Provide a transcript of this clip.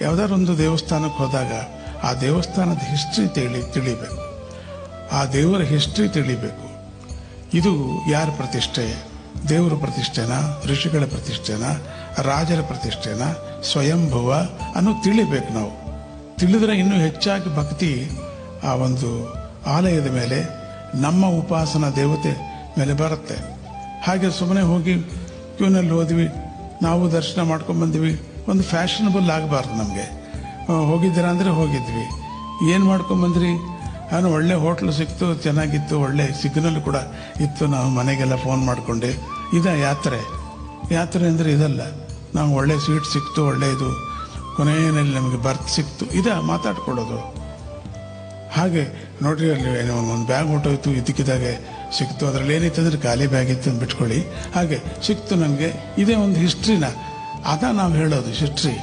ಯಾವುದಾದ್ರು ಒಂದು ದೇವಸ್ಥಾನಕ್ಕೆ ಹೋದಾಗ ಆ ದೇವಸ್ಥಾನದ ಹಿಸ್ಟ್ರಿ ತಿಳಿಬೇಕು, ಆ ದೇವರ ಹಿಸ್ಟ್ರಿ ತಿಳಿಬೇಕು. ಇದು ಯಾರ ಪ್ರತಿಷ್ಠೆ? ದೇವರ ಪ್ರತಿಷ್ಠೆನ, ಋಷಿಗಳ ಪ್ರತಿಷ್ಠೆನ, ರಾಜರ ಪ್ರತಿಷ್ಠೆನ, ಸ್ವಯಂಭುವ ಅನ್ನೋ ತಿಳಿಬೇಕು. ನಾವು ತಿಳಿದ್ರೆ ಇನ್ನೂ ಹೆಚ್ಚಾಗಿ ಭಕ್ತಿ ಆ ಒಂದು ಆಲಯದ ಮೇಲೆ, ನಮ್ಮ ಉಪಾಸನಾ ದೇವತೆ ಮೇಲೆ ಬರುತ್ತೆ. ಹಾಗೆ ಸುಮ್ಮನೆ ಹೋಗಿ ಕ್ಯೂನಲ್ಲಿ ಹೋದ್ವಿ, ನಾವು ದರ್ಶನ ಮಾಡ್ಕೊಂಡು ಬಂದ್ವಿ, ಒಂದು ಫ್ಯಾಷನಬಲ್ ಆಗಬಾರ್ದು. ನಮಗೆ ಹೋಗಿದ್ದೀರಾ ಅಂದರೆ ಹೋಗಿದ್ವಿ, ಏನು ಮಾಡ್ಕೊಂಬಂದ್ರಿ? ನಾನು ಒಳ್ಳೆ ಹೋಟ್ಲು ಸಿಕ್ತು, ಚೆನ್ನಾಗಿತ್ತು, ಒಳ್ಳೆ ಸಿಗ್ನಲ್ ಕೂಡ ಇತ್ತು, ನಾವು ಮನೆಗೆಲ್ಲ ಫೋನ್ ಮಾಡಿಕೊಂಡೆ. ಯಾತ್ರೆ ಅಂದರೆ ಇದಲ್ಲ. ನಾವು ಒಳ್ಳೆ ಸ್ವೀಟ್ ಸಿಕ್ತು, ಒಳ್ಳೆ ಇದು, ಕೊನೆಯಲ್ಲಿ ನಮಗೆ ಬರ್ತ್ ಸಿಕ್ತು, ಮಾತಾಡ್ಕೊಳ್ಳೋದು. ಹಾಗೆ ನೋಡ್ರಿ, ಅಲ್ಲಿ ಒಂದು ಬ್ಯಾಗ್ ಹೊಟ್ಟೋಯ್ತು, ಇದಕ್ಕಿದ್ದಾಗೆ ಸಿಕ್ತು, ಅದರಲ್ಲಿ ಏನಿತ್ತು ಅಂದರೆ ಖಾಲಿ ಬ್ಯಾಗ್ ಇತ್ತು ಅಂತ ಬಿಟ್ಕೊಳ್ಳಿ. ಹಾಗೆ ಸಿಕ್ತು ನನಗೆ, ಇದೇ ಒಂದು ಹಿಸ್ಟ್ರಿನ ನಾವು ಹೇಳೋದು ಹಿಸ್ಟ್ರಿ.